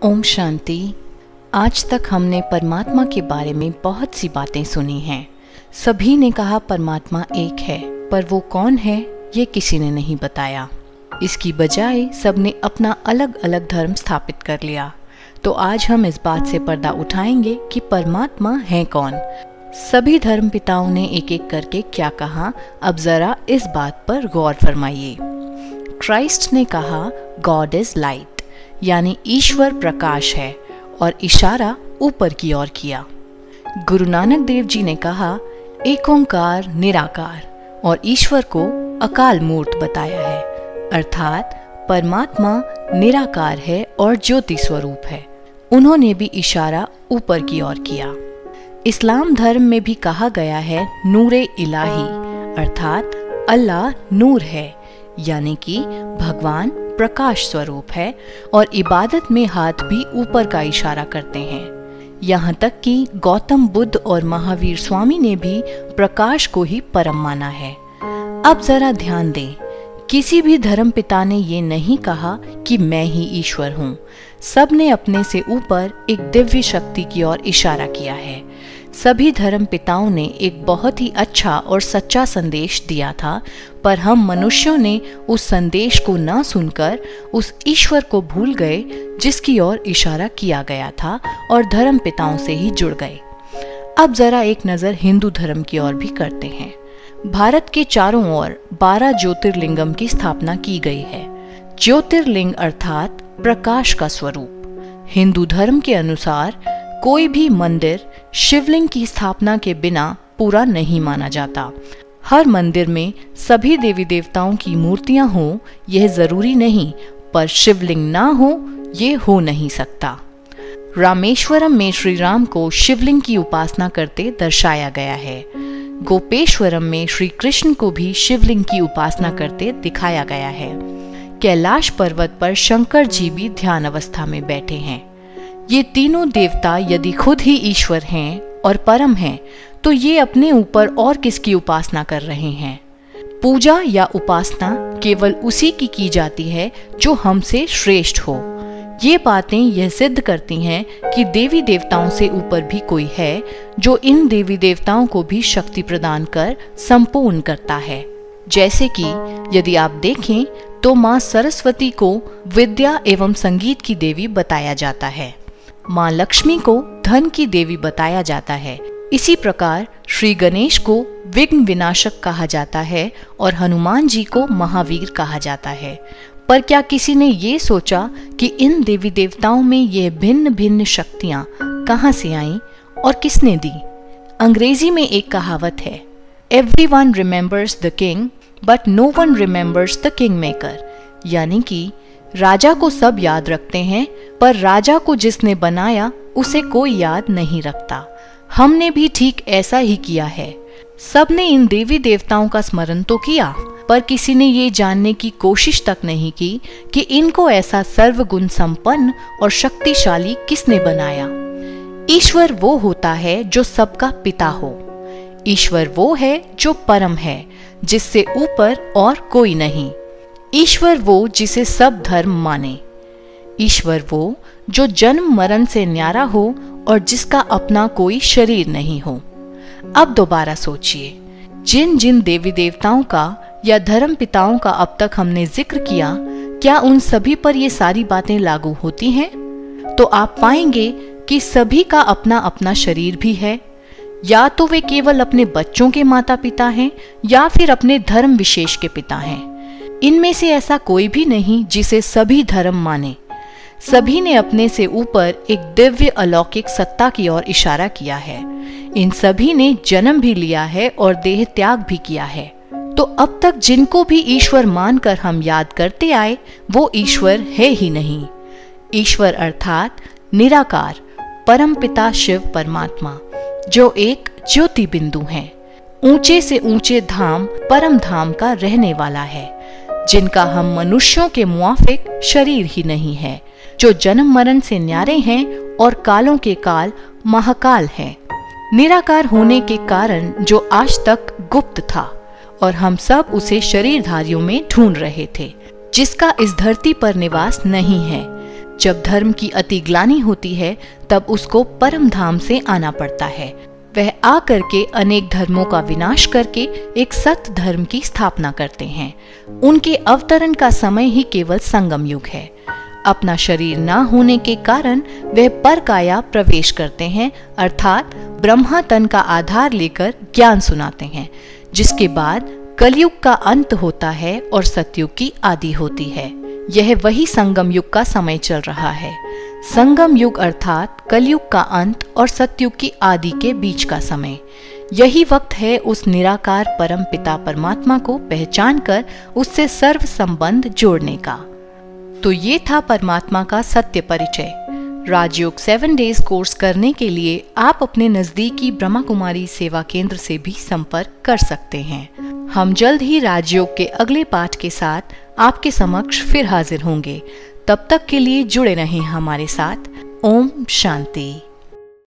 ओम शांति। आज तक हमने परमात्मा के बारे में बहुत सी बातें सुनी हैं। सभी ने कहा परमात्मा एक है, पर वो कौन है ये किसी ने नहीं बताया। इसकी बजाय सबने अपना अलग अलग धर्म स्थापित कर लिया। तो आज हम इस बात से पर्दा उठाएंगे कि परमात्मा है कौन। सभी धर्म पिताओं ने एक एक करके क्या कहा, अब जरा इस बात पर गौर फरमाइए। क्राइस्ट ने कहा गॉड इज लाइट, यानी ईश्वर प्रकाश है, और इशारा ऊपर की ओर किया। गुरु नानक देव जी ने कहा एक ओंकार निराकार, और ईश्वर को अकाल मूर्त बताया है, अर्थात परमात्मा निराकार है और ज्योति स्वरूप है। उन्होंने भी इशारा ऊपर की ओर किया। इस्लाम धर्म में भी कहा गया है नूरे इलाही, अर्थात अल्लाह नूर है, यानी कि भगवान प्रकाश स्वरूप है, और इबादत में हाथ भी ऊपर का इशारा करते हैं। यहाँ तक कि गौतम बुद्ध और महावीर स्वामी ने भी प्रकाश को ही परम माना है। अब जरा ध्यान दें, किसी भी धर्म पिता ने ये नहीं कहा कि मैं ही ईश्वर हूँ। सब ने अपने से ऊपर एक दिव्य शक्ति की ओर इशारा किया है। सभी धर्म पिताओं ने एक बहुत ही अच्छा और सच्चा संदेश दिया था, पर हम मनुष्यों ने उस संदेश को न सुनकर उस ईश्वर को भूल गए जिसकी ओर इशारा किया गया था, और धर्म पिताओं से ही जुड़ गए। अब जरा एक नज़र हिंदू धर्म की ओर भी करते हैं। भारत के चारों ओर 12 ज्योतिर्लिंगम की स्थापना की गई है। ज्योतिर्लिंग अर्थात प्रकाश का स्वरूप। हिंदू धर्म के अनुसार कोई भी मंदिर शिवलिंग की स्थापना के बिना पूरा नहीं माना जाता। हर मंदिर में सभी देवी देवताओं की मूर्तियां हों यह जरूरी नहीं, पर शिवलिंग ना हो ये हो नहीं सकता। रामेश्वरम में श्री राम को शिवलिंग की उपासना करते दर्शाया गया है। गोपेश्वरम में श्री कृष्ण को भी शिवलिंग की उपासना करते दिखाया गया है। कैलाश पर्वत पर शंकर जी भी ध्यान अवस्था में बैठे हैं। ये तीनों देवता यदि खुद ही ईश्वर हैं और परम हैं, तो ये अपने ऊपर और किसकी उपासना कर रहे हैं? पूजा या उपासना केवल उसी की जाती है जो हमसे श्रेष्ठ हो। ये बातें यह सिद्ध करती हैं कि देवी देवताओं से ऊपर भी कोई है जो इन देवी देवताओं को भी शक्ति प्रदान कर संपूर्ण करता है। जैसे कि यदि आप देखें तो माँ सरस्वती को विद्या एवं संगीत की देवी बताया जाता है। माँ लक्ष्मी को धन की देवी बताया जाता है। इसी प्रकार श्री गणेश को विघ्न विनाशक कहा जाता है और हनुमान जी को महावीर कहा जाता है। पर क्या किसी ने ये सोचा कि इन देवी देवताओं में ये भिन्न भिन्न शक्तियाँ कहाँ से आईं और किसने दी? अंग्रेजी में एक कहावत है, everyone remembers the king but no one remembers the king maker, यानी कि राजा को सब याद रखते हैं, पर राजा को जिसने बनाया उसे कोई याद नहीं रखता। हमने भी ठीक ऐसा ही किया है। सबने इन देवी देवताओं का स्मरण तो किया, पर किसी ने ये जानने की कोशिश तक नहीं की कि इनको ऐसा सर्वगुण संपन्न और शक्तिशाली किसने बनाया। ईश्वर वो होता है जो सबका पिता हो। ईश्वर वो है जो परम है, जिससे ऊपर और कोई नहीं। ईश्वर वो जिसे सब धर्म माने। ईश्वर वो जो जन्म मरण से न्यारा हो और जिसका अपना कोई शरीर नहीं हो। अब दोबारा सोचिए, जिन जिन देवी देवताओं का या धर्म पिताओं का अब तक हमने जिक्र किया, क्या उन सभी पर ये सारी बातें लागू होती हैं? तो आप पाएंगे कि सभी का अपना अपना शरीर भी है। या तो वे केवल अपने बच्चों के माता पिता हैं, या फिर अपने धर्म विशेष के पिता हैं। इनमें से ऐसा कोई भी नहीं जिसे सभी धर्म माने। सभी ने अपने से ऊपर एक दिव्य अलौकिक सत्ता की ओर इशारा किया है। इन सभी ने जन्म भी लिया है और देह त्याग भी किया है। तो अब तक जिनको भी ईश्वर मानकर हम याद करते आए, वो ईश्वर है ही नहीं। ईश्वर अर्थात निराकार परम पिता शिव परमात्मा, जो एक ज्योति बिंदु है, ऊंचे से ऊंचे धाम परम धाम का रहने वाला है, जिनका हम मनुष्यों के मुआफिक शरीर ही नहीं है, जो जन्म मरण से न्यारे हैं और कालों के काल महाकाल हैं। निराकार होने के कारण जो आज तक गुप्त था और हम सब उसे शरीरधारियों में ढूंढ रहे थे, जिसका इस धरती पर निवास नहीं है, जब धर्म की अति ग्लानि होती है तब उसको परम धाम से आना पड़ता है। वह आकर के अनेक धर्मों का विनाश करके एक सत्य धर्म की स्थापना करते हैं। उनके अवतरण का समय ही केवल संगम युग है। अपना शरीर ना होने के कारण वह पर काया प्रवेश करते हैं, अर्थात ब्रह्मा तन का आधार लेकर ज्ञान सुनाते हैं, जिसके बाद कलयुग का अंत होता है और सतयुग की आदि होती है। यह वही संगम युग का समय चल रहा है। संगम युग अर्थात कलयुग का अंत और सतयुग की आदि के बीच का समय। यही वक्त है उस निराकार परम पिता परमात्मा को पहचान कर उससे सर्व संबंध जोड़ने का। तो ये था परमात्मा का सत्य परिचय। राजयोग 7 डेज कोर्स करने के लिए आप अपने नजदीकी ब्रह्मा कुमारी सेवा केंद्र से भी संपर्क कर सकते हैं। हम जल्द ही राजयोग के अगले पाठ के साथ आपके समक्ष फिर हाजिर होंगे। तब तक के लिए जुड़े रहें हमारे साथ। ओम शांति।